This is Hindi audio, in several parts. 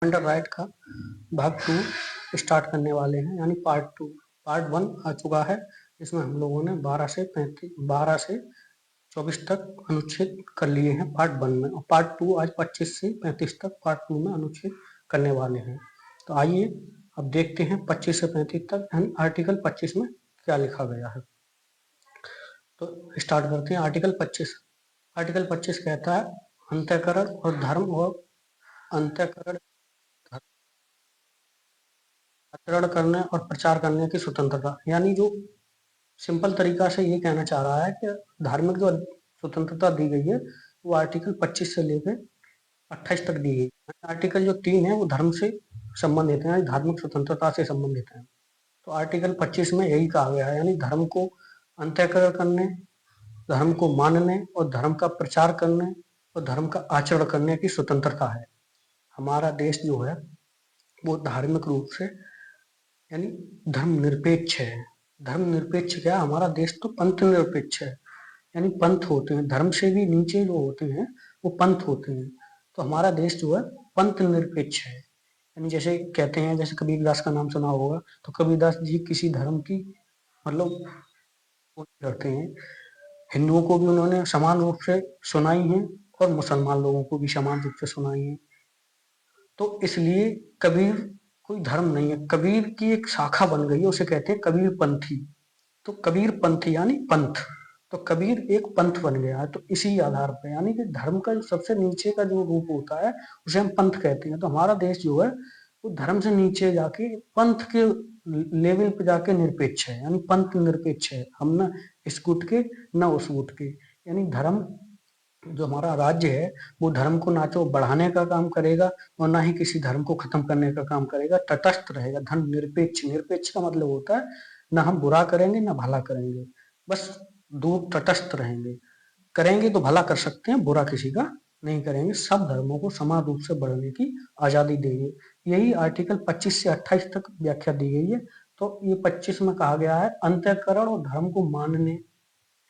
फंडामेंटल राइट का भाग 2 स्टार्ट करने वाले हैं, यानी पार्ट 1 आ चुका है। इसमें हम लोगों ने 12 से 24 तक अनुच्छेद कर लिए हैं पार्ट 1 में, और पार्ट 2 आज 25 से 35 तक पार्ट 2 में अनुच्छेद करने वाले हैं। तो आइए अब देखते हैं 25 से 35 तक, यानी आर्टिकल 25 में क्या लिखा गया है। तो स्टार्ट करते हैं। आर्टिकल 25 कहता है अंतःकरण और धर्म और अंतःकरण आचरण करने और प्रचार करने की स्वतंत्रता, यानी जो सिंपल तरीका से ये कहना चाह रहा है कि धार्मिक जो स्वतंत्रता दी गई है वो आर्टिकल 25 से लेकर 28 तक दी गई है। आर्टिकल जो 3 है वो धर्म से संबंधित है, धार्मिक स्वतंत्रता से संबंधित है। तो आर्टिकल 25 में यही कहा गया है, यानी धर्म को अंतःकरण करने, धर्म को मानने और धर्म का प्रचार करने और धर्म का आचरण करने की स्वतंत्रता है। हमारा देश जो है वो धार्मिक रूप से यानी धर्मनिरपेक्ष है। धर्मनिरपेक्ष क्या, हमारा देश तो पंथ निरपेक्ष है, यानी पंथ होते हैं, धर्म से भी नीचे जो होते हैं वो पंथ होते हैं। तो हमारा देश जो है पंथ निरपेक्ष है, यानी जैसे कहते हैं, जैसे कबीरदास का नाम सुना होगा, तो कबीरदास जी किसी धर्म की मतलब वो करते हैं। हिंदुओं को भी उन्होंने समान रूप से सुनाई है और मुसलमान लोगों को भी समान रूप से सुनाई है। तो इसलिए कबीर कोई धर्म नहीं है, कबीर की एक शाखा बन गई है, उसे कहते हैं कबीर पंथी। तो कबीर पंथी यानी पंथ, तो कबीर एक पंथ बन गया है। तो इसी आधार पर यानी कि धर्म का जो सबसे नीचे का जो रूप होता है उसे हम पंथ कहते हैं। तो हमारा देश जो है वो धर्म से नीचे जाके पंथ के लेवल पे जाके निरपेक्ष है, यानी पंथ निरपेक्ष है। हम ना इस गुट के ना उस गुट के, यानी धर्म जो हमारा राज्य है वो धर्म को ना तो बढ़ाने का काम करेगा और ना ही किसी धर्म को खत्म करने का काम करेगा, तटस्थ रहेगा। धर्म निरपेक्ष, निरपेक्ष का मतलब होता है ना हम बुरा करेंगे ना भला करेंगे, बस दूर तटस्थ रहेंगे। करेंगे तो भला कर सकते हैं, बुरा किसी का नहीं करेंगे, सब धर्मों को समान रूप से बढ़ने की आजादी देंगे। यही आर्टिकल 25 से 28 तक व्याख्या दी गई है। तो ये 25 में कहा गया है अंतःकरण और धर्म को मानने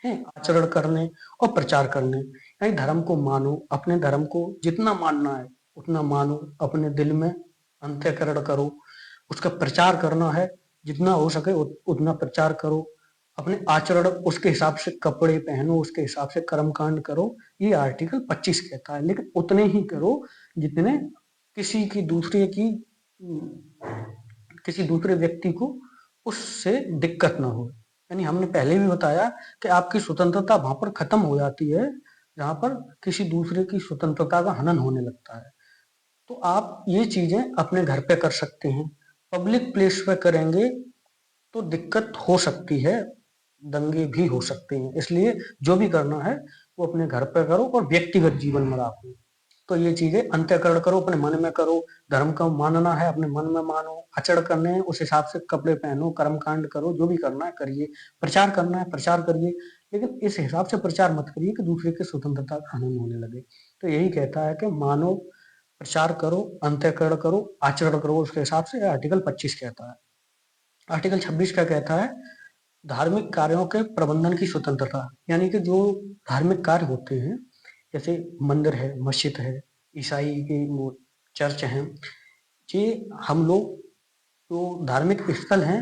हैं, आचरण करने और प्रचार करने, यानी धर्म को मानो, अपने धर्म को जितना मानना है उतना मानो, अपने दिल में अंतःकरण करो, उसका प्रचार करना है, जितना हो सके उतना प्रचार करो, अपने आचरण उसके हिसाब से कपड़े पहनो, उसके हिसाब से कर्मकांड करो। ये आर्टिकल 25 कहता है, लेकिन उतने ही करो जितने किसी की दूसरे की किसी दूसरे व्यक्ति को उससे दिक्कत ना हो। यानी हमने पहले भी बताया कि आपकी स्वतंत्रता वहां पर खत्म हो जाती है जहां पर किसी दूसरे की स्वतंत्रता का हनन होने लगता है। तो आप ये चीजें अपने घर पे कर सकते हैं, पब्लिक प्लेस पे करेंगे तो दिक्कत हो सकती है, दंगे भी हो सकते हैं। इसलिए जो भी करना है वो अपने घर पे करो और व्यक्तिगत जीवन में रखो। तो ये चीजें अंतःकरण करो, अपने मन में करो, धर्म का मानना है अपने मन में मानो, आचरण करने हैं उस हिसाब से कपड़े पहनो, कर्म कांड करो, जो भी करना है करिए, प्रचार करना है प्रचार करिए, लेकिन इस हिसाब से प्रचार मत करिए कि दूसरे की स्वतंत्रता का हनन होने लगे। तो यही कहता है कि मानो, प्रचार करो, अंतःकरण करो, आचरण करो, उसके हिसाब से आर्टिकल 25 कहता है। आर्टिकल 26 क्या कहता है, धार्मिक कार्यों के प्रबंधन की स्वतंत्रता, यानी कि जो धार्मिक कार्य होते हैं, जैसे मंदिर है, मस्जिद है, ईसाई के वो चर्च हैं, ये हम लोग जो धार्मिक स्थल हैं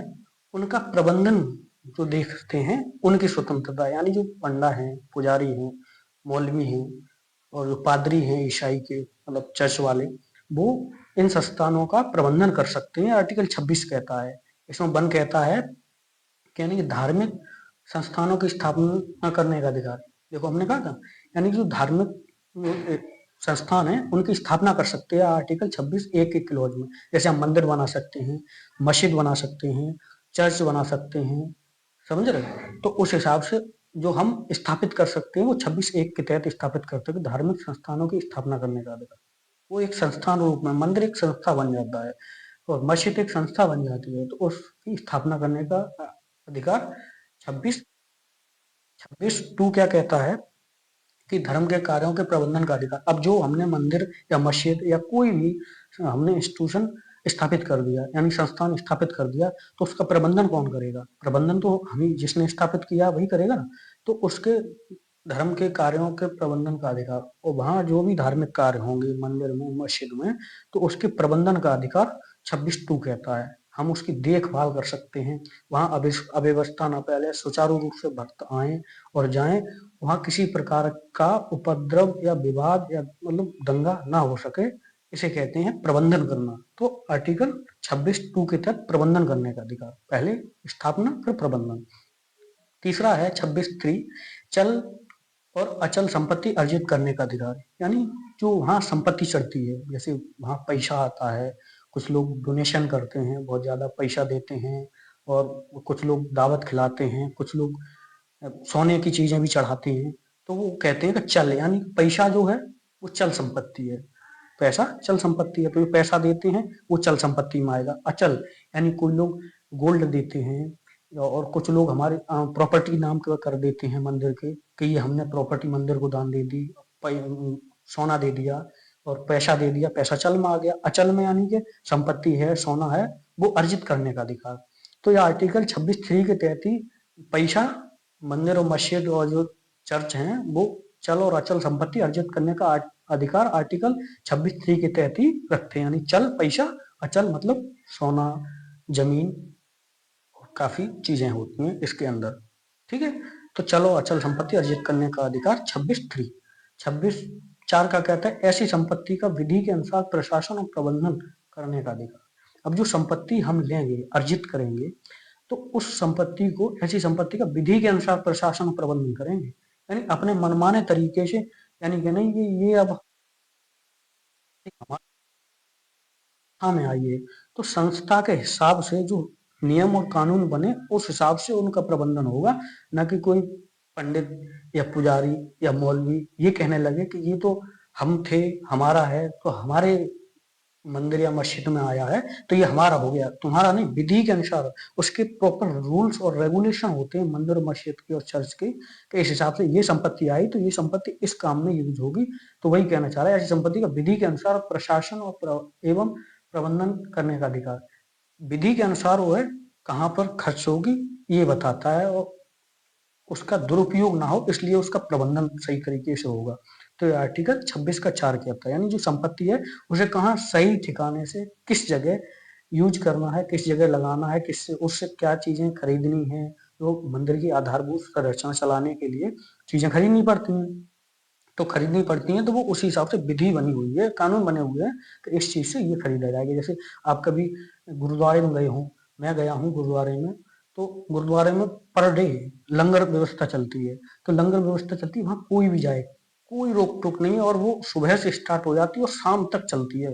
उनका प्रबंधन जो देखते हैं उनकी स्वतंत्रता, यानी जो पंडा हैं, पुजारी हैं, मौलवी हैं और जो पादरी हैं ईसाई के मतलब चर्च वाले, वो इन संस्थानों का प्रबंधन कर सकते हैं। आर्टिकल 26 कहता है, इसमें 1 कहता है यानी कि धार्मिक संस्थानों की स्थापना करने का अधिकार। देखो हमने कहा था, यानी जो धार्मिक संस्थान है उनकी स्थापना कर सकते हैं आर्टिकल 26 एक क्लॉज में। जैसे हम मंदिर बना सकते हैं, मस्जिद बना सकते हैं, चर्च बना सकते हैं, समझ रहे। तो उस हिसाब से जो हम स्थापित कर सकते हैं वो 26 एक के तहत स्थापित करते हैं। धार्मिक संस्थानों की स्थापना करने का अधिकार, वो एक संस्थान रूप में, मंदिर एक संस्था बन जाता है और मस्जिद एक संस्था बन जाती है, तो उसकी स्थापना करने का अधिकार 26 26 टू क्या कहता है कि धर्म के कार्यों के प्रबंधन का अधिकार। अब जो हमने मंदिर या मस्जिद या कोई भी हमने इंस्टीट्यूशन स्थापित कर दिया, यानी संस्थान स्थापित कर दिया, तो उसका प्रबंधन कौन करेगा? प्रबंधन तो हमें जिसने स्थापित किया वही करेगा ना। तो उसके धर्म के कार्यों के प्रबंधन का अधिकार, और वहाँ जो भी धार्मिक कार्य होंगे मंदिर में, मस्जिद में, तो उसके प्रबंधन का अधिकार 26(2) कहता है। हम उसकी देखभाल कर सकते हैं, वहाँ अव्यवस्था न फैले, सुचारू रूप से भक्त आए और जाएं, वहाँ किसी प्रकार का उपद्रव या विवाद या मतलब दंगा ना हो सके, इसे कहते हैं प्रबंधन करना। तो आर्टिकल 26(2) के तहत प्रबंधन करने का अधिकार, पहले स्थापना फिर प्रबंधन। तीसरा है 26(3) चल और अचल संपत्ति अर्जित करने का अधिकार, यानी जो वहाँ संपत्ति चढ़ती है, जैसे वहाँ पैसा आता है, कुछ लोग डोनेशन करते हैं, बहुत ज्यादा पैसा देते हैं, और कुछ लोग दावत खिलाते हैं, कुछ लोग सोने की चीजें भी चढ़ाते हैं, तो वो कहते हैं कि चल, यानी पैसा जो है वो चल संपत्ति है, पैसा चल संपत्ति है, तो ये पैसा देते हैं वो चल संपत्ति में आएगा। अचल यानी कोई लोग गोल्ड देते हैं, और कुछ लोग हमारे प्रॉपर्टी नाम कर देते हैं मंदिर के, कि ये हमने प्रॉपर्टी मंदिर को दान दे दी, सोना दे दिया और पैसा दे दिया, पैसा चल में आ गया। अचल में यानी कि संपत्ति है, सोना है, वो अर्जित करने का अधिकार। तो ये आर्टिकल 26(3) के तहत ही पैसा, मंदिर और मस्जिद और जो चर्च हैं, वो चल और अचल संपत्ति अर्जित करने का अधिकार आर्टिकल 26(3) के तहत ही रखते हैं, यानी चल पैसा, अचल मतलब सोना, जमीन, काफी चीजें होती हैं इसके अंदर। ठीक है, तो चलो अचल संपत्ति अर्जित करने का अधिकार 26(3). 26(4) का कहता है ऐसी संपत्ति का विधि के अनुसार प्रशासन और प्रबंधन करने का अधिकार। अब जो संपत्ति हम लेंगे, अर्जित करेंगे, तो उस संपत्ति को, ऐसी संपत्ति का विधि के अनुसार प्रशासन और प्रबंधन करेंगे, यानी अपने मनमाने तरीके से, यानी कि नहीं कि ये अब हमारे संस्था में आई है, तो संस्था के हिसाब से जो नियम और कानून बने उस हिसाब से उनका प्रबंधन होगा, न कि कोई पंडित या पुजारी या मौलवी ये कहने लगे कि ये तो हम थे, हमारा है, तो हमारे मंदिर या मस्जिद में आया है तो ये हमारा हो गया। तुम्हारा नहीं, विधि के अनुसार उसके प्रॉपर रूल्स और रेगुलेशन होते हैं मंदिर, मस्जिद के और चर्च के, कि इस हिसाब से ये संपत्ति आई तो ये संपत्ति इस काम में यूज होगी। तो वही कहना चाह रहा है, ऐसी संपत्ति का विधि के अनुसार प्रशासन और एवं प्रबंधन करने का अधिकार। विधि के अनुसार वो है कहाँ पर खर्च होगी ये बताता है, और उसका दुरुपयोग ना हो इसलिए उसका प्रबंधन सही तरीके से होगा। तो आर्टिकल 26(4) कहता है, यानी जो संपत्ति है उसे कहाँ सही ठिकाने से किस जगह यूज करना है, किस जगह लगाना है, किससे उससे क्या चीजें खरीदनी है, तो मंदिर की आधारभूत संरचना चलाने के लिए चीजें खरीदनी पड़ती हैं, तो खरीदनी पड़ती हैं, तो वो उसी हिसाब से विधि बनी हुई है, कानून बने हुए हैं कि इस चीज से ये खरीदा जाएगा। जैसे आप कभी गुरुद्वारे में गए हो, मैं गया हूँ गुरुद्वारे में, तो गुरुद्वारे में पर डे लंगर व्यवस्था चलती है, तो लंगर व्यवस्था चलती है, वहाँ कोई भी जाए, कोई रोक टोक नहीं है, और वो सुबह से स्टार्ट हो जाती है और शाम तक चलती है,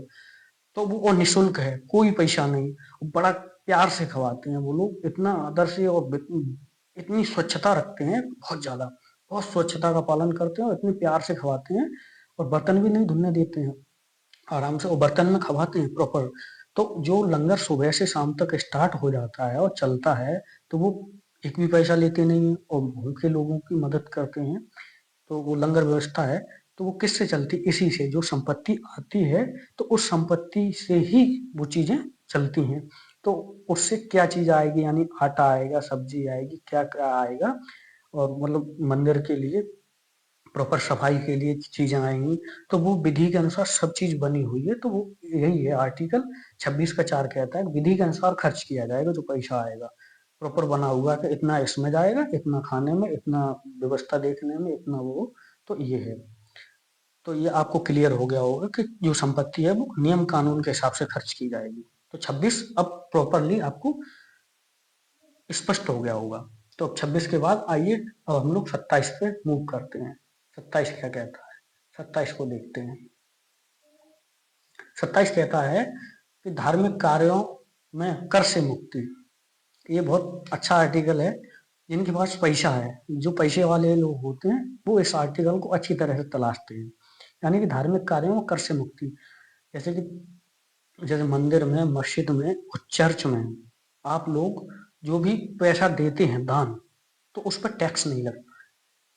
तो वो निःशुल्क है, कोई पैसा नहीं, बड़ा प्यार से खवाते हैं वो लोग, इतना आदर से, और इतनी स्वच्छता रखते हैं, बहुत ज्यादा, बहुत स्वच्छता का पालन करते हैं और इतने प्यार से खवाते हैं, और बर्तन भी नहीं धुलने देते हैं, आराम से वो बर्तन में खवाते हैं प्रॉपर। तो जो लंगर सुबह से शाम तक स्टार्ट हो जाता है और चलता है, तो वो एक भी पैसा लेते नहीं है और भूखे लोगों की मदद करते हैं। तो वो लंगर व्यवस्था है, तो वो किससे चलती, इसी से जो संपत्ति आती है, तो उस संपत्ति से ही वो चीजें चलती हैं। तो उससे क्या चीज आएगी, यानी आटा आएगा, सब्जी आएगी, क्या क्या आएगा, और मतलब मंदिर के लिए प्रॉपर सफाई के लिए चीजें आएंगी, तो वो विधि के अनुसार सब चीज बनी हुई है। तो वो यही है आर्टिकल 26(4) कहता है विधि के अनुसार खर्च किया जाएगा, जो पैसा आएगा प्रॉपर बना हुआ कि इतना इसमें जाएगा, इतना खाने में, इतना व्यवस्था देखने में, इतना वो। तो ये है, तो ये आपको क्लियर हो गया होगा कि जो संपत्ति है वो नियम कानून के हिसाब से खर्च की जाएगी। तो 26 अब प्रॉपरली आपको स्पष्ट हो गया होगा। तो अब 26 के बाद आइए अब हम लोग 27 पे मूव करते हैं। 27 क्या कहता है, 27 को देखते हैं। 27 कहता है कि धार्मिक कार्यों में कर से मुक्ति। ये बहुत अच्छा आर्टिकल है, जिनके पास पैसा है, जो पैसे वाले लोग होते हैं, वो इस आर्टिकल को अच्छी तरह से तलाशते हैं। यानी कि धार्मिक कार्यों में कर से मुक्ति, जैसे कि जैसे मंदिर में, मस्जिद में और चर्च में आप लोग जो भी पैसा देते हैं दान, तो उस पर टैक्स नहीं लगता।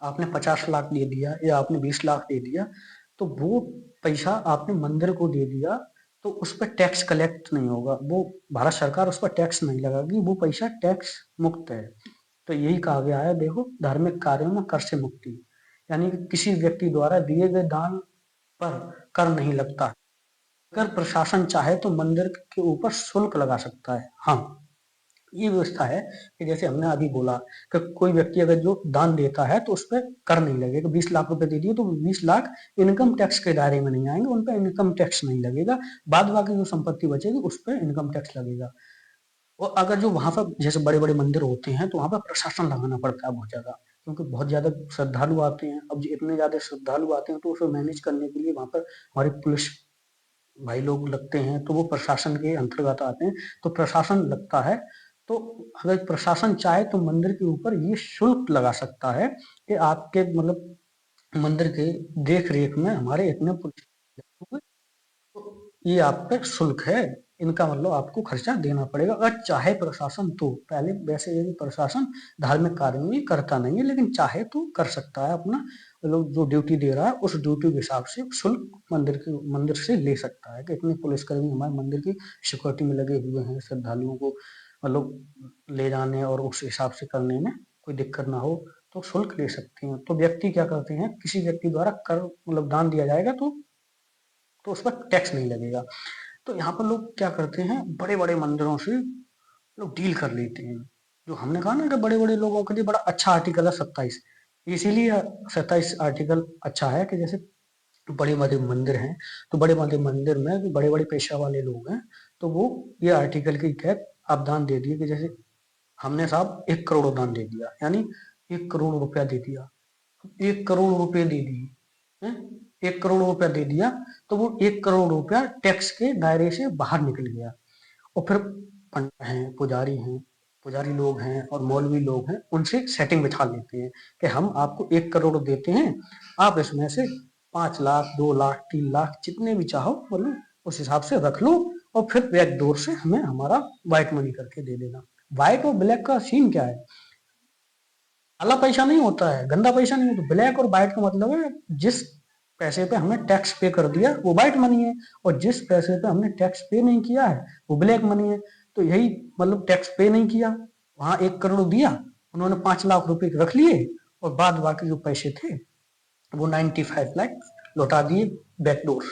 आपने 50 लाख दे दिया या आपने 20 लाख दे दिया, तो वो पैसा आपने मंदिर को दे दिया, तो उस पर टैक्स कलेक्ट नहीं होगा, वो भारत सरकार उस पर टैक्स नहीं लगाएगी, वो पैसा टैक्स मुक्त है। तो यही कहा गया है, देखो धार्मिक कार्यों में कर से मुक्ति, यानी कि किसी व्यक्ति द्वारा दिए गए दान पर कर नहीं लगता। अगर प्रशासन चाहे तो मंदिर के ऊपर शुल्क लगा सकता है। हाँ, ये व्यवस्था है कि जैसे हमने अभी बोला कि कोई व्यक्ति अगर जो दान देता है तो उस पर कर नहीं लगेगा। 20 लाख रुपए दे दिए तो 20 लाख इनकम टैक्स के दायरे में नहीं आएंगे, उन पर इनकम टैक्स नहीं लगेगा। बाद बाकी जो संपत्ति बचेगी उस पर इनकम टैक्स लगेगा। और अगर जो वहां पर जैसे बड़े बड़े मंदिर होते हैं तो वहां पर प्रशासन लगाना पड़ता है बहुत ज्यादा, क्योंकि बहुत ज्यादा श्रद्धालु आते हैं। अब इतने ज्यादा श्रद्धालु आते हैं तो उसे मैनेज करने के लिए वहां पर हमारी पुलिस भाई लोग लगते हैं, तो वो प्रशासन के अंतर्गत आते हैं, तो प्रशासन लगता है। तो अगर प्रशासन चाहे तो मंदिर के ऊपर ये शुल्क लगा सकता है कि आपके मतलब मंदिर के देख रेख में हमारे इतने पुलिस, तो ये आप पे शुल्क है, इनका मतलब आपको खर्चा देना पड़ेगा। अगर चाहे प्रशासन तो, पहले वैसे ये प्रशासन धार्मिक कार्य में करता नहीं है, लेकिन चाहे तो कर सकता है अपना, लोग जो ड्यूटी दे रहा है उस ड्यूटी के हिसाब से शुल्क मंदिर से ले सकता है कि इतने पुलिसकर्मी हमारे मंदिर की सिक्योरिटी में लगे हुए हैं, श्रद्धालुओं को मतलब ले जाने और उस हिसाब से करने में कोई दिक्कत ना हो, तो शुल्क ले सकते हैं। तो व्यक्ति क्या करते हैं, किसी व्यक्ति द्वारा कर मतलब दान दिया जाएगा तो उस पर टैक्स नहीं लगेगा। तो यहाँ पर लोग क्या करते हैं, बड़े बड़े मंदिरों से लोग डील कर लेते हैं। जो हमने कहा ना कि बड़े बड़े लोगों के लिए बड़ा अच्छा आर्टिकल है 27, इसीलिए 27 आर्टिकल अच्छा है कि जैसे बड़े बड़े मंदिर हैं तो बड़े बड़े मंदिर में जो बड़े बड़े पेशा वाले लोग हैं तो वो ये आर्टिकल के तहत आप दान दे दिए कि जैसे हमने साहब 1 करोड़ दान दे दिया, यानी 1 करोड़ रुपया दे दिया, 1 करोड़ रुपए दे दिए, 1 करोड़ रुपया दे दिया, तो वो 1 करोड़ रुपया टैक्स के दायरे से बाहर निकल गया। और फिर पंडित हैं, पुजारी लोग हैं और मौलवी लोग हैं, उनसे सेटिंग बिठा लेते हैं कि हम आपको 1 करोड़ देते हैं, आप इसमें से 5 लाख, 2 लाख, 3 लाख जितने भी चाहो मतलब उस हिसाब से रख लो, और फिर बैक डोर से हमें हमारा व्हाइट मनी करके दे देना। व्हाइट और ब्लैक का सीन क्या है, काला पैसा नहीं होता है, गंदा पैसा नहीं होता। ब्लैक और व्हाइट का मतलब है जिस पैसे पे हमने टैक्स पे कर दिया वो व्हाइट मनी है, और जिस पैसे पे हमने टैक्स पे नहीं किया है वो ब्लैक मनी है। तो यही मतलब टैक्स पे नहीं किया, वहां 1 करोड़ दिया, उन्होंने 5 लाख रुपए रख लिए, और बाद बाकी जो पैसे थे वो 95 लाख लौटा दिए बैकडोर।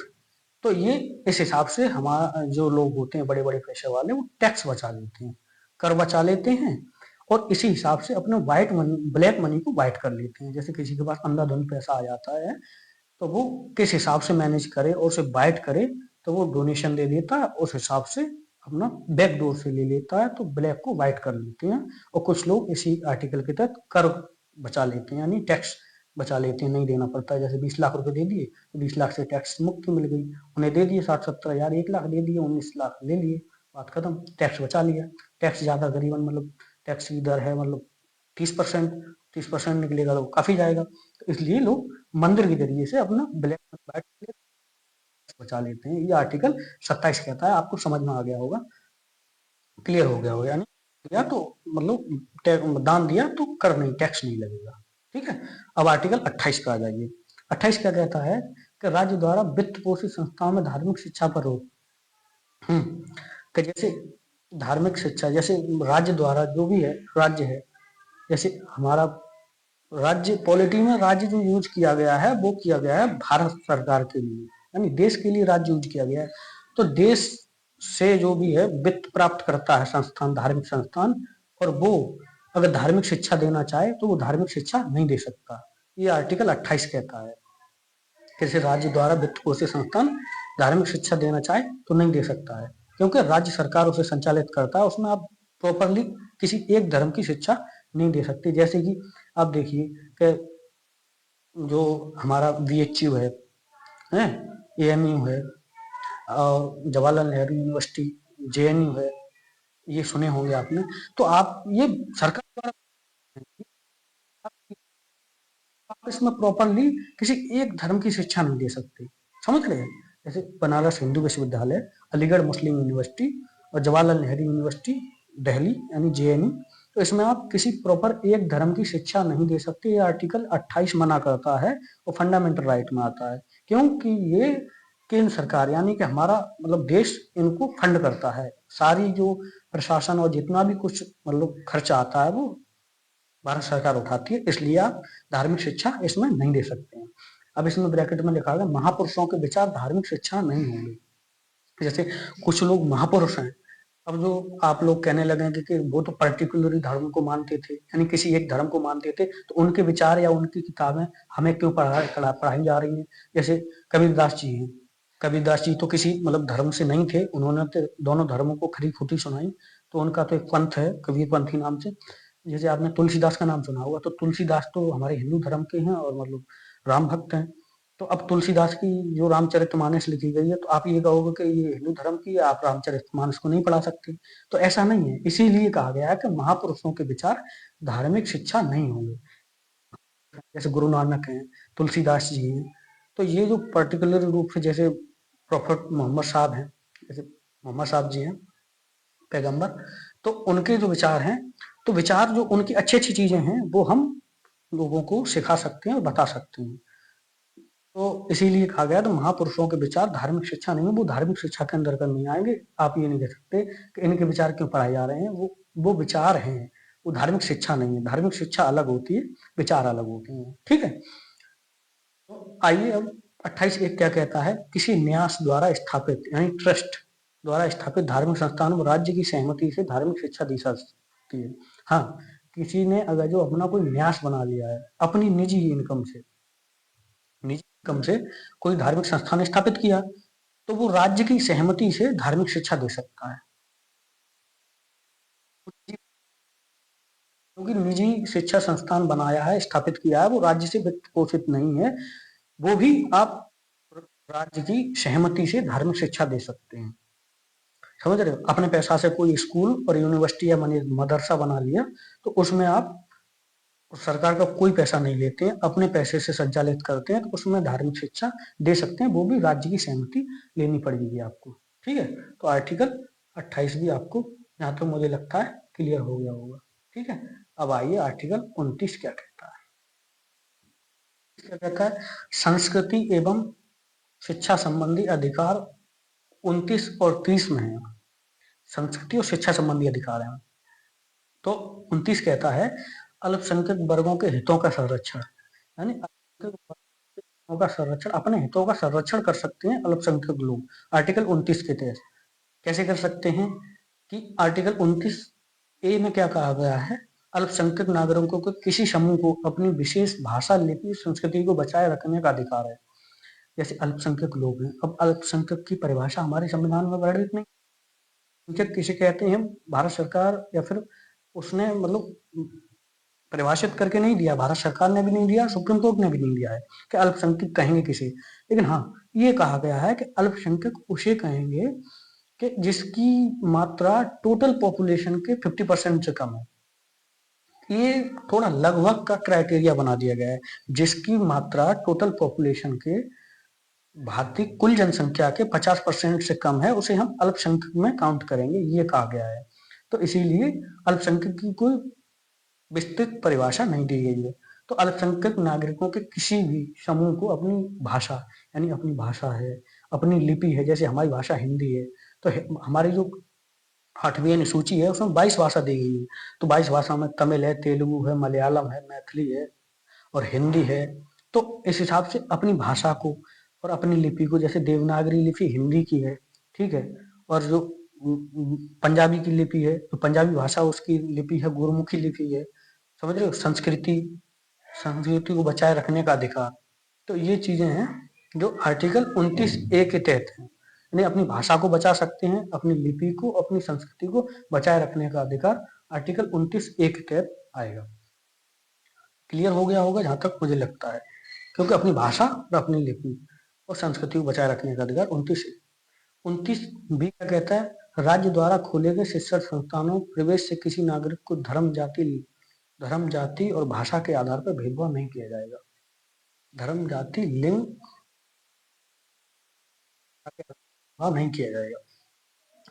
तो ये इस हिसाब से हमारा जो लोग होते हैं बड़े बड़े पैसे वाले वो टैक्स बचा लेते हैं, कर बचा लेते हैं, और इसी हिसाब से अपने व्हाइट मनी ब्लैक मनी को व्हाइट कर लेते हैं। जैसे किसी के पास अंधाधुंध पैसा आ जाता है तो वो किस हिसाब से मैनेज करे और उसे व्हाइट करे, तो वो डोनेशन दे देता है, उस हिसाब से अपना बैक डोर से ले लेता है, तो ब्लैक को व्हाइट कर लेते हैं। और कुछ लोग इसी आर्टिकल के तहत कर बचा लेते हैं, यानी टैक्स बचा लेते हैं, नहीं देना पड़ता है। जैसे 20 लाख रुपए दे दिए तो 20 लाख से टैक्स मुक्ति मिल गई, उन्हें दे दिए 60-70 हजार, 1 लाख दे दिए, 19 लाख ले लिए, बात खत्म, टैक्स बचा लिया। टैक्स ज्यादा करीबन मतलब टैक्स की दर है मतलब 30%, 30% निकलेगा तो काफी जाएगा। तो इसलिए लोग मंदिर के जरिए से अपना ब्लैक बचा लेते हैं। ये आर्टिकल 27 कहता है, आपको समझ में आ गया होगा, क्लियर हो गया होगा, यानी दिया तो मतलब दान दिया तो कर नहीं, टैक्स नहीं लगेगा। ठीक है, अब आर्टिकल 28 पे आ जाइए। 28 क्या कहता है कि राज्य द्वारा वित्त पोषित संस्थाओं में धार्मिक शिक्षा पर रोक। कि जैसे धार्मिक शिक्षा, जैसे राज्य द्वारा जो भी है, राज्य है जैसे हमारा राज्य पॉलिटी में, राज्य जो यूज किया गया है वो किया गया है भारत सरकार के लिए, यानी देश के लिए राज्य यूज किया गया है। तो देश से जो भी है वित्त प्राप्त करता है संस्थान, धार्मिक संस्थान, और वो अगर धार्मिक शिक्षा देना चाहे तो वो धार्मिक शिक्षा नहीं दे सकता। ये आर्टिकल 28 कहता है, किसी राज्य द्वारा वित्त पोषित संस्थान धार्मिक शिक्षा देना चाहे तो नहीं दे सकता है, क्योंकि राज्य सरकार उसे संचालित करता है, उसमें आप प्रॉपरली किसी एक धर्म की शिक्षा नहीं दे सकते। जैसे कि आप देखिए कि जो हमारा बीएचयू है, एएमयू है, और जवाहरलाल नेहरू यूनिवर्सिटी, जेएनयू है, ये सुने होंगे आपने। तो आप ये सरकार द्वारा आप इसमें प्रॉपरली किसी एक धर्म की शिक्षा नहीं दे सकते, समझ रहे हैं। जैसे बनारस हिंदू विश्वविद्यालय, अलीगढ़ मुस्लिम यूनिवर्सिटी और जवाहरलाल नेहरू यूनिवर्सिटी दिल्ली यानी जेएनयू, तो इसमें आप किसी प्रॉपर एक धर्म की शिक्षा नहीं दे सकते। ये आर्टिकल 28 मना करता है और फंडामेंटल राइट में आता है, क्योंकि ये केंद्र सरकार यानी कि हमारा मतलब देश इनको फंड करता है। सारी जो प्रशासन और जितना भी कुछ मतलब खर्चा आता है वो भारत सरकार उठाती है, इसलिए आप धार्मिक शिक्षा इसमें नहीं दे सकते हैं। अब इसमें ब्रैकेट में लिखा है महापुरुषों के विचार धार्मिक शिक्षा नहीं होंगे। जैसे कुछ लोग महापुरुष हैं, अब जो आप लोग कहने लगेंगे कि वो तो पर्टिकुलर धर्म को मानते थे, यानी किसी एक धर्म को मानते थे, तो उनके विचार या उनकी किताबें हमें क्यों पढ़ाई जा रही हैं। जैसे कबीरदास जी हैं, कबीरदास जी तो किसी मतलब धर्म से नहीं थे, उन्होंने तो दोनों धर्मों को खरी खोटी सुनाई, तो उनका तो एक पंथ है कबीर पंथी नाम से। जैसे आपने तुलसीदास का नाम सुना होगा, तो तुलसीदास तो हमारे हिंदू धर्म के हैं और मतलब राम भक्त हैं। तो अब तुलसीदास की जो रामचरितमानस लिखी गई है, तो आप ये कहोगे कि ये हिंदू धर्म की है, आप रामचरितमानस को नहीं पढ़ा सकते, तो ऐसा नहीं है। इसीलिए कहा गया है कि महापुरुषों के विचार धार्मिक शिक्षा नहीं होंगे। जैसे गुरु नानक हैं, तुलसीदास जी हैं, तो ये जो पर्टिकुलर रूप से जैसे प्रोफेट मोहम्मद साहब हैं, जैसे मोहम्मद साहब जी हैं पैगंबर, तो उनके जो विचार हैं, तो विचार जो उनकी अच्छी अच्छी चीजें हैं वो हम लोगों को सिखा सकते हैं और बता सकते हैं। तो इसीलिए कहा गया तो महापुरुषों के विचार धार्मिक शिक्षा नहीं है, वो धार्मिक शिक्षा के अंदर नहीं आएंगे। आप ये नहीं कह सकते कि इनके विचार क्यों पढ़ाए जा रहे हैं, वो विचार हैं, वो धार्मिक शिक्षा नहीं है। धार्मिक शिक्षा अलग होती है, विचार अलग होते हैं। ठीक है, तो आइए अब 28(1) क्या कहता है, किसी न्यास द्वारा स्थापित यानी ट्रस्ट द्वारा स्थापित धार्मिक संस्थानों में राज्य की सहमति से धार्मिक शिक्षा दी जा सकती है। हाँ, किसी ने अगर जो अपना कोई न्यास बना लिया है अपनी निजी इनकम से, निजी इनकम से कोई धार्मिक संस्थान स्थापित किया, तो वो राज्य की सहमति से धार्मिक शिक्षा दे सकता है। क्योंकि निजी शिक्षा संस्थान बनाया है, स्थापित किया है, वो राज्य से वित्त पोषित नहीं है, वो भी आप राज्य की सहमति से धार्मिक शिक्षा दे सकते हैं। समझ रहे हो, अपने पैसा से कोई स्कूल और यूनिवर्सिटी या मदरसा बना लिया, तो उसमें आप सरकार का कोई पैसा नहीं लेते हैं, अपने पैसे से संचालित करते हैं, तो उसमें धार्मिक शिक्षा दे सकते हैं, वो भी राज्य की सहमति लेनी पड़ेगी आपको। ठीक है, तो आर्टिकल 28 भी आपको यहाँ तक मुझे लगता है क्लियर हो गया होगा। ठीक है, अब आइए आर्टिकल 29 क्या कहता है। क्या कहता है, संस्कृति एवं शिक्षा संबंधी अधिकार 29 और 30 में है। संस्कृति और शिक्षा संबंधी अधिकार है। तो 29 कहता है अल्पसंख्यक वर्गों के हितों का संरक्षण, यानी हितों का संरक्षण, अपने हितों का संरक्षण कर सकते हैं अल्पसंख्यक लोग आर्टिकल 29 के तहत। कैसे कर सकते हैं कि आर्टिकल 29 ए में क्या कहा गया है, अल्पसंख्यक नागरिकों को किसी समूह को अपनी विशेष भाषा, लिपि, संस्कृति को बचाए रखने का अधिकार है। जैसे अल्पसंख्यक लोग हैं, अब अल्पसंख्यक की परिभाषा हमारे संविधान में वर्णित नहीं, अल्पसंख्यक किसे कहते हैं, भारत सरकार या फिर उसने मतलब परिभाषित करके नहीं दिया, भारत सरकार ने भी नहीं दिया, सुप्रीम कोर्ट ने भी नहीं दिया है कि अल्पसंख्यक कहेंगे किसे। लेकिन हाँ, ये कहा गया है कि अल्पसंख्यक उसे कहेंगे कि जिसकी मात्रा टोटल पॉपुलेशन के 50% से कम है। ये थोड़ा लगभग का क्राइटेरिया बना दिया गया है, जिसकी मात्रा टोटल पॉपुलेशन के भारतीय कुल जनसंख्या के 50% से कम है, उसे हम अल्पसंख्यक में काउंट करेंगे, ये कहा गया है। तो इसीलिए अल्पसंख्यक की कोई विस्तृत परिभाषा नहीं दी गई है। तो अल्पसंख्यक नागरिकों के किसी भी समूह को अपनी भाषा, यानी अपनी भाषा है, अपनी लिपि है, जैसे हमारी भाषा हिंदी है, तो हमारी जो 8वीं अनुसूची है उसमें 22 भाषा दी गई है। तो 22 भाषा में तमिल है, तेलुगु है, मलयालम है, मैथिली है और हिंदी है। तो इस हिसाब से अपनी भाषा को और अपनी लिपि को, जैसे देवनागरी लिपि हिंदी की है, ठीक है, और जो पंजाबी की लिपि है, तो पंजाबी भाषा उसकी लिपि है, गुरुमुखी लिपि है। समझ रहे हो, संस्कृति, संस्कृति को बचाए रखने का अधिकार। तो ये चीजें हैं जो आर्टिकल 29(a) के तहत है, यानी अपनी भाषा को बचा सकते हैं, अपनी लिपि को, अपनी संस्कृति को बचाए रखने का अधिकार आर्टिकल 29(a) के तहत आएगा। क्लियर हो गया होगा जहां तक मुझे लगता है, क्योंकि अपनी भाषा और अपनी लिपि और संस्कृति को बचाए रखने का अधिकार 29 बी क्या कहता है, राज्य द्वारा खोले गए शिक्षण संस्थानों प्रवेश से किसी नागरिक को धर्म जाति और भाषा के आधार पर भेदभाव नहीं किया जाएगा। धर्म जाति लिंग का भेदभाव नहीं किया जाएगा।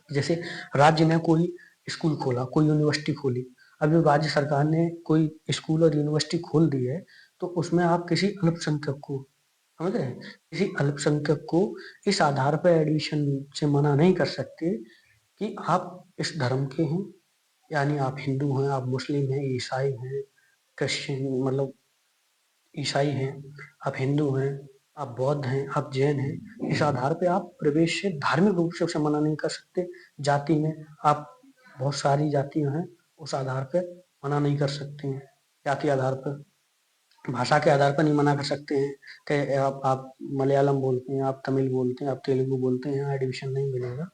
जैसे राज्य ने कोई स्कूल खोला, कोई यूनिवर्सिटी खोली, अभी राज्य सरकार ने कोई स्कूल और यूनिवर्सिटी खोल दी है, तो उसमें आप किसी अल्पसंख्यक को, समझ रहे हैं, किसी अल्पसंख्यक को इस आधार पर एडमिशन से मना नहीं कर सकते कि आप इस धर्म के हैं, यानी आप हिंदू हैं, आप मुस्लिम हैं, ईसाई हैं, क्रिश्चियन मतलब ईसाई हैं, आप हिंदू हैं, आप बौद्ध हैं, आप जैन हैं, इस आधार पे आप प्रवेश से धार्मिक रूप से उसे मना नहीं कर सकते। जाति में आप बहुत सारी जातियां हैं, उस आधार पे मना नहीं कर सकते हैं। जाति आधार पर, भाषा के आधार पर नहीं मना कर सकते हैं कि आप मलयालम बोलते हैं, आप तमिल बोलते हैं, आप तेलुगु बोलते हैं, यहाँ एडमिशन नहीं मिलेगा।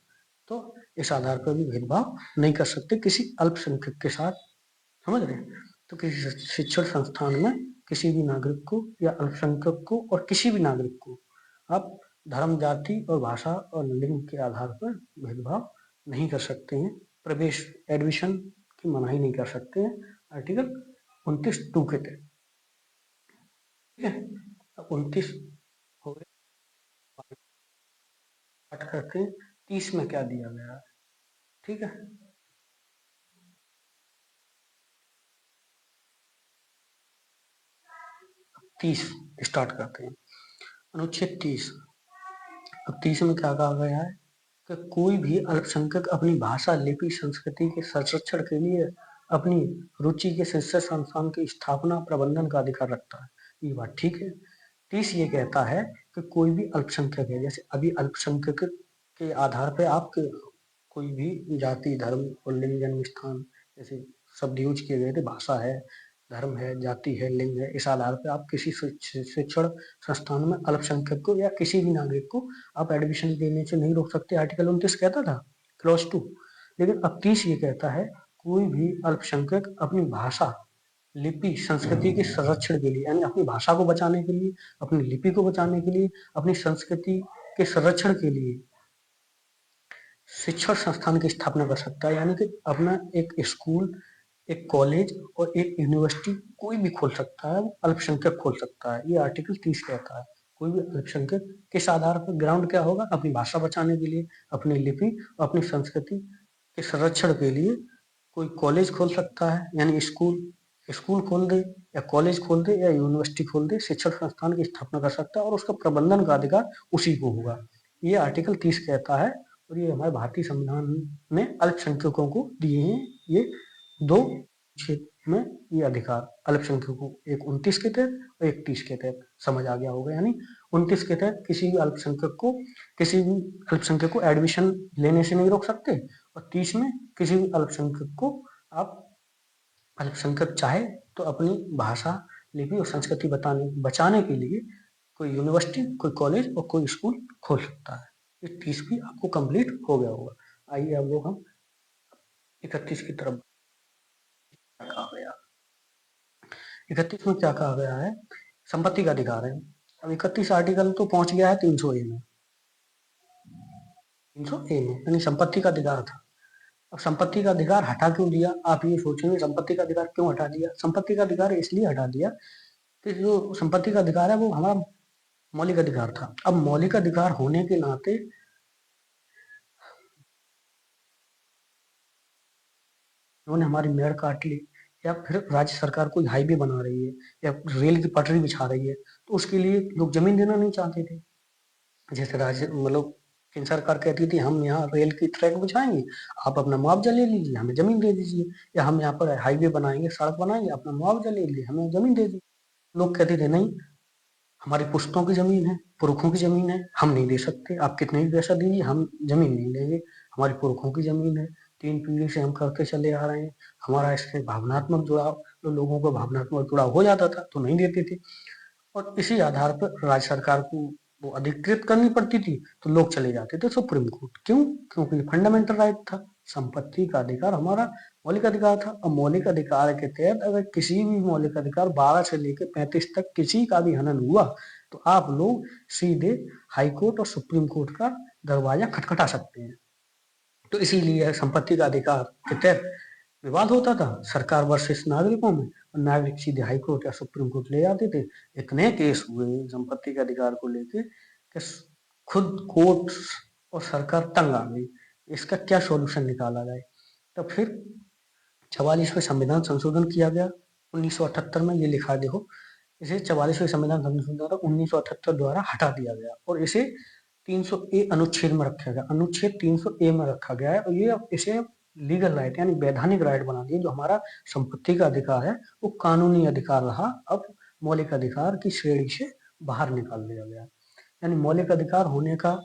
तो इस आधार पर भी भेदभाव नहीं कर सकते किसी अल्पसंख्यक के साथ, समझ रहे हैं? तो किसी शिक्षण संस्थान में किसी भी नागरिक को या अल्पसंख्यक को और किसी भी नागरिक को आप धर्म, जाति और भाषा और लिंग के आधार पर भेदभाव नहीं कर सकते हैं। प्रवेश एडमिशन की मनाही नहीं कर सकते हैं आर्टिकल 29(2) के तहत। ठीक है, अब 29 हो गए, पाठ करते हैं 30 में क्या दिया गया है। ठीक है, 30 स्टार्ट करते हैं। अनुच्छेद 30। अब 30 में क्या कहा गया है कि कोई भी अल्पसंख्यक अपनी भाषा, लिपि, संस्कृति के संरक्षण के लिए अपनी रुचि के शिक्षण संस्थान की स्थापना, प्रबंधन का अधिकार रखता है। ये बात ठीक है। 30 ये कहता है कि कोई भी अल्पसंख्यक है, जैसे अभी अल्पसंख्यक के आधार पे आप कोई भी जाति, धर्म और लिंग, जन्म स्थान जैसे शब्द यूज किए गए थे, भाषा है, धर्म है, जाति है, लिंग है, इस आधार पे आप किसी शिक्षण संस्थान में अल्पसंख्यक को या किसी भी नागरिक को आप एडमिशन देने से नहीं रोक सकते। आर्टिकल 29 कहता था क्लॉज 2, लेकिन अब 30 ये कहता है कोई भी अल्पसंख्यक अपनी भाषा, लिपि, संस्कृति के संरक्षण के लिए, यानी अपनी भाषा को बचाने के लिए, अपनी लिपि को बचाने के लिए, अपनी संस्कृति के संरक्षण के लिए शिक्षण संस्थान की स्थापना कर सकता है। यानी कि अपना एक स्कूल, एक कॉलेज और एक यूनिवर्सिटी कोई भी खोल सकता है, अल्पसंख्यक खोल सकता है। ये आर्टिकल 30 कहता है। कोई भी अल्पसंख्यक किस आधार पर, ग्राउंड क्या होगा, अपनी भाषा बचाने के लिए, अपनी लिपि और अपनी संस्कृति के संरक्षण के लिए कोई कॉलेज खोल सकता है, यानी स्कूल खोल दे या कॉलेज खोल दे या यूनिवर्सिटी खोल दे, शिक्षण संस्थान की स्थापना कर सकता है और उसका प्रबंधन का अधिकार उसी को होगा। ये आर्टिकल 30 कहता है और ये हमारे भारतीय संविधान ने अल्पसंख्यकों को दिए हैं। ये 2 क्षेत्र में ये अधिकार अल्पसंख्यकों को, एक 29 के तहत और एक 30 के तहत। समझ आ गया होगा, यानी 29 के तहत किसी भी अल्पसंख्यक को एडमिशन लेने से नहीं रोक सकते और 30 में किसी भी अल्पसंख्यक को आप, अल्पसंख्यक चाहे तो अपनी भाषा, लिपि और संस्कृति बचाने के लिए कोई यूनिवर्सिटी, कोई कॉलेज और कोई स्कूल खोल सकता है। ये 30 भी आपको कंप्लीट हो गया होगा। आइए अब लोग हम 31 की तरफ। कहा गया 31 में क्या कहा गया है, संपत्ति का अधिकार है। अब 31 आर्टिकल तो पहुंच गया है 300 ए में, 300 ए में, यानी संपत्ति का अधिकार था। अब संपत्ति का अधिकार हटा क्यों दिया, आप ये सोचेंगे संपत्ति का अधिकार क्यों हटा दिया। संपत्ति का अधिकार इसलिए हटा दिया कि जो संपत्ति का अधिकार है वो हमारा मौलिक अधिकार था। अब मौलिक अधिकार होने के नाते उन्होंने हमारी मेड़ काट ली, या फिर राज्य सरकार कोई हाईवे बना रही है या रेल की पटरी बिछा रही है, तो उसके लिए लोग जमीन देना नहीं चाहते थे। जैसे राज्य मतलब केंद्र सरकार कहती थी हम यहाँ रेल की ट्रैक बिछाएंगे, आप अपना मुआवजा ले लीजिए, हमें जमीन दे दीजिए, या हम यहाँ पर हाईवे बनाएंगे, सड़क बनाएंगे, अपना मुआवजा ले लीजिए, हमें जमीन दे दीजिए। लोग कहते थे नहीं, हमारी पुश्तों की जमीन है, पुरखों की जमीन है, हम नहीं दे सकते, आप कितने भी पैसा दीजिए, हम जमीन नहीं देंगे, हमारी पुरखों की जमीन है, 3 पीढ़ी से हम करते चले आ रहे हैं, हमारा इससे भावनात्मक जुड़ाव, तो लोगों को भावनात्मक जुड़ाव हो जाता था तो नहीं देते थे। और इसी आधार पर राज्य सरकार को वो अधिकृत करनी पड़ती थी, तो लोग चले जाते थे सुप्रीम कोर्ट। क्यों? क्योंकि फंडामेंटल राइट था, संपत्ति का अधिकार हमारा मौलिक अधिकार था। और मौलिक अधिकार के तहत अगर किसी भी मौलिक अधिकार 12 से लेकर 35 तक किसी का भी हनन हुआ, तो आप लोग सीधे हाई कोर्ट और सुप्रीम कोर्ट का दरवाजा खटखटा सकते हैं। तो इसीलिए संपत्ति का अधिकार के तहत विवाद होता था सरकार वर्सेस नागरिकों में, और नागरिक सीधे हाई कोर्ट या सुप्रीम कोर्ट ले जाते थे। इतने केस हुए संपत्ति के अधिकार को लेके कि खुद कोर्ट और सरकार तंग आ गई, इसका क्या सॉल्यूशन निकाला जाए। तब फिर 44वें संविधान संशोधन किया गया 1978 में। ये लिखा देखो, इसे 44वें संविधान संशोधन द्वारा 1978 द्वारा हटा दिया गया और इसे 300 ए अनुच्छेद में रखा गया, अनुच्छेद 300 ए में रखा गया है। और ये इसे लीगल राइट यानी वैधानिक राइट बना दिए। जो हमारा संपत्ति का अधिकार है वो कानूनी अधिकार रहा, अब मौलिक अधिकार की श्रेणी से बाहर निकाल दिया गया। यानी मौलिक अधिकार होने का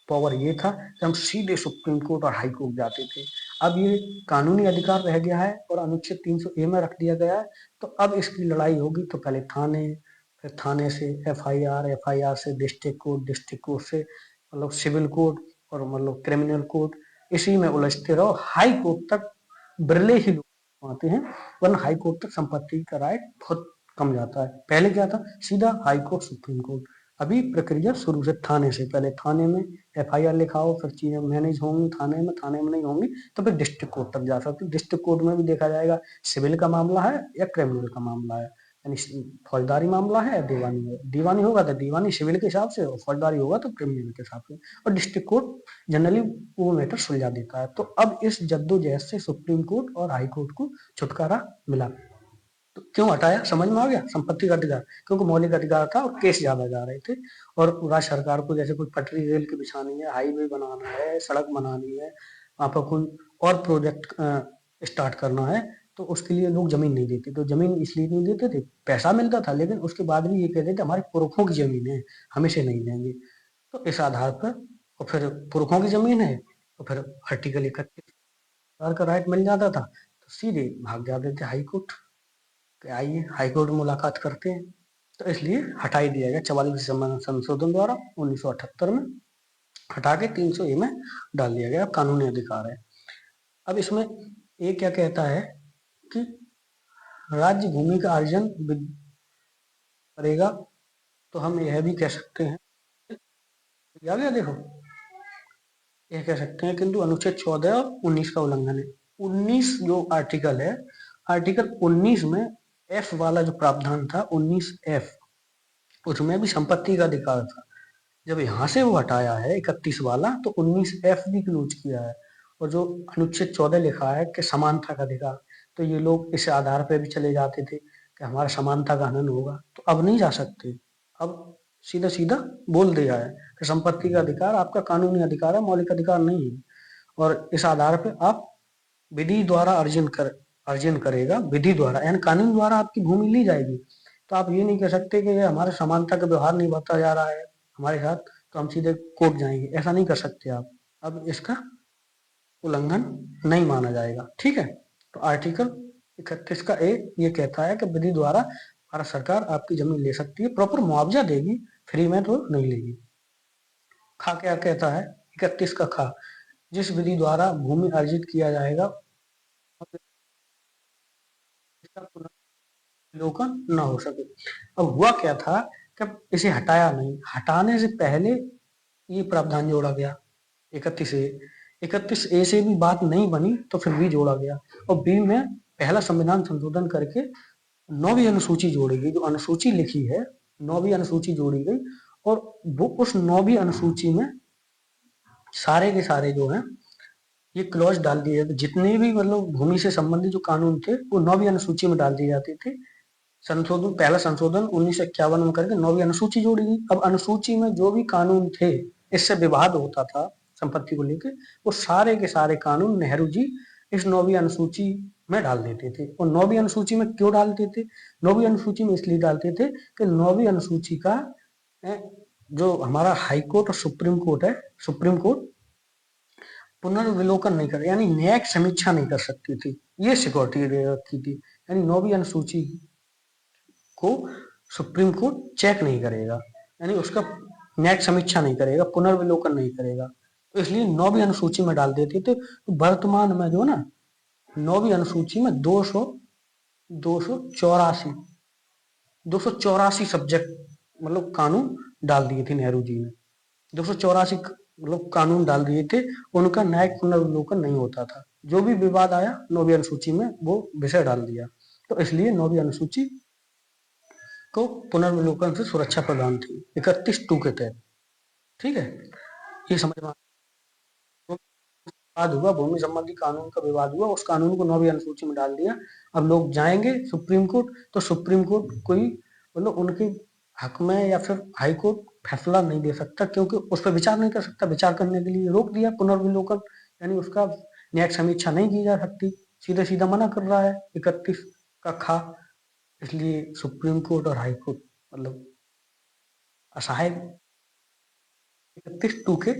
पावर ये था कि हम सीधे सुप्रीम कोर्ट और हाई कोर्ट जाते थे। अब ये कानूनी अधिकार रह गया है और अनुच्छेद 300 ए में रख दिया गया है। तो अब इसकी लड़ाई होगी तो पहले थाने, फिर थाने से एफआईआर, एफआईआर से डिस्ट्रिक्ट कोर्ट, डिस्ट्रिक्ट कोर्ट से मतलब सिविल कोर्ट और मतलब क्रिमिनल कोर्ट, इसी में उलझते रहो। हाई कोर्ट तक बिरले ही लोग आते हैं, वरना हाई कोर्ट तक संपत्ति का राइट बहुत कम जाता है। पहले क्या था, सीधा हाई कोर्ट, सुप्रीम कोर्ट। अभी प्रक्रिया शुरू से थाने से, पहले थाने में एफआईआर लिखाओ, फिर चीजें मैनेज होंगी थाने में नहीं होंगी तो फिर डिस्ट्रिक्ट कोर्ट तक जा सकते। डिस्ट्रिक्ट कोर्ट में भी देखा जाएगा सिविल का मामला है या क्रिमिनल का मामला है, यानी फौजदारी मामला है या दीवानी है। दीवानी होगा तो दीवानी सिविल के हिसाब से और फौजदारी होगा तो क्रिमिनल के हिसाब से, और डिस्ट्रिक्ट कोर्ट जनरली वो मैटर सुलझा देता है। तो अब इस जद्दोजहद से सुप्रीम कोर्ट और हाई कोर्ट को छुटकारा मिला। तो क्यों हटाया, समझ में आ गया, संपत्ति का अधिकार, क्योंकि मौलिक अधिकार था और केस ज्यादा जा रहे थे। और राज्य सरकार को जैसे कोई पटरी रेल की बिछानी है, हाईवे बनाना है, सड़क बनानी है, वहां पर कोई और प्रोजेक्ट स्टार्ट करना है, तो उसके लिए लोग जमीन नहीं देते। तो जमीन इसलिए नहीं देते थे, पैसा मिलता था, लेकिन उसके बाद भी ये कहते थे हमारे पुरखों की जमीन है, हमें से नहीं देंगे। तो इस आधार पर, और फिर पुरखों की जमीन है तो फिर आर्टिकल 31 का राइट मिल जाता था, तो सीधे भाग जाते थे हाई कोर्ट कि आइए हाई कोर्ट में मुलाकात करते हैं। तो इसलिए हटा ही दिया गया 44वें संशोधन द्वारा 1978 में, हटा के 300 ए में डाल दिया गया, कानूनी अधिकार है। अब इसमें ये क्या कहता है कि राज्य भूमि का अर्जन करेगा, तो हम यह भी कह सकते हैं, आ गया देखो, यह कह सकते हैं किंतु अनुच्छेद 14 और 19 का उल्लंघन है। 19 जो आर्टिकल है, आर्टिकल 19 में एफ वाला जो प्रावधान था 19 एफ, उसमें भी संपत्ति का अधिकार था। जब यहाँ से वो हटाया है 31 वाला, तो 19 एफ भी क्लोज किया है। और जो अनुच्छेद 14 लिखा है कि समानता का अधिकार, तो ये लोग इस आधार पे भी चले जाते थे कि हमारा समानता का हनन होगा, तो अब नहीं जा सकते। अब सीधा सीधा बोल दिया है कि संपत्ति का अधिकार आपका कानूनी अधिकार है, मौलिक अधिकार नहीं है। और इस आधार पे आप विधि द्वारा अर्जन करेगा, विधि द्वारा यानी कानून द्वारा आपकी भूमि ली जाएगी। तो आप ये नहीं कह सकते कि ये हमारे समानता का व्यवहार नहीं बढ़ता जा रहा है हमारे साथ, तो हम सीधे कोर्ट जाएंगे, ऐसा नहीं कर सकते आप। अब इसका उल्लंघन नहीं माना जाएगा, ठीक है। तो आर्टिकल 31 का ए ये कहता है कि विधि द्वारा भारत सरकार आपकी जमीन ले सकती है, प्रॉपर मुआवजा देगी, फ्री में तो नहीं लेगी। खा क्या कहता है, 31 का खा, जिस विधि द्वारा भूमि अर्जित किया जाएगा इसका पुनर्विलोकन न हो सके। अब हुआ क्या था कि इसे हटाया नहीं, हटाने से पहले ये प्रावधान जोड़ा गया 31 ए। 31 ए से भी बात नहीं बनी तो फिर बी जोड़ा गया, और बी में पहला संविधान संशोधन करके 9वीं अनुसूची जोड़ी गई। जो अनुसूची लिखी है 9वीं अनुसूची जोड़ी गई, और वो उस 9वीं अनुसूची में सारे के सारे जो है ये क्लॉज डाल दिए जाते, जितने भी मतलब भूमि से संबंधित जो कानून थे वो 9वीं अनुसूची में डाल दिए जाते थे। संशोधन, पहला संशोधन 1951 में करके 9वीं अनुसूची जोड़ी गई। अब अनुसूची में जो भी कानून थे, इससे विवाद होता था संपत्ति को लेकर, वो सारे के सारे कानून नेहरू जी इस 9वीं अनुसूची में डाल देते थे। और 9वीं अनुसूची में क्यों डालते थे, 9वीं अनुसूची में इसलिए डालते थे कि 9वीं अनुसूची का जो हमारा हाई कोर्ट और सुप्रीम कोर्ट है, सुप्रीम कोर्ट पुनर्विलोकन नहीं कर, यानी न्यायिक समीक्षा नहीं कर सकती थी, ये सिक्योरिटी रखी थी। यानी 9वीं अनुसूची को सुप्रीम कोर्ट चेक नहीं करेगा, यानी उसका न्यायिक समीक्षा नहीं करेगा, पुनर्विलोकन नहीं करेगा, तो इसलिए 9वीं अनुसूची में डाल देते थे। तो वर्तमान में जो ना 9वीं अनुसूची में 284 सब्जेक्ट मतलब कानून डाल दिए थे नेहरू जी ने। 284 मतलब कानून डाल दिए थे, उनका न्यायिक पुनर्विलोकन नहीं होता था। जो भी विवाद आया 9वीं अनुसूची में वो विषय डाल दिया, तो इसलिए 9वीं अनुसूची को पुनर्विलोकन से सुरक्षा प्रदान थी 31(2) के तहत, ठीक है। ये समझ में विवाद हुआ, भूमि संबंधी कानून का विवाद हुआ, उस कानून को 9वीं अनुसूची में डाल दिया। अब लोग जाएंगे सुप्रीम कोर्ट, तो सुप्रीम कोर्ट कोई मतलब उनके हक में या फिर हाई कोर्ट फैसला नहीं दे सकता, क्योंकि उस पर विचार नहीं कर सकता, विचार करने के लिए रोक दिया पुनर्विलोकन, यानी उसका न्यायिक समीक्षा नहीं की जा सकती, सीधे सीधा मना कर रहा है 31 का खा। इसलिए सुप्रीम कोर्ट और हाई कोर्ट मतलब असहाय 31 टू के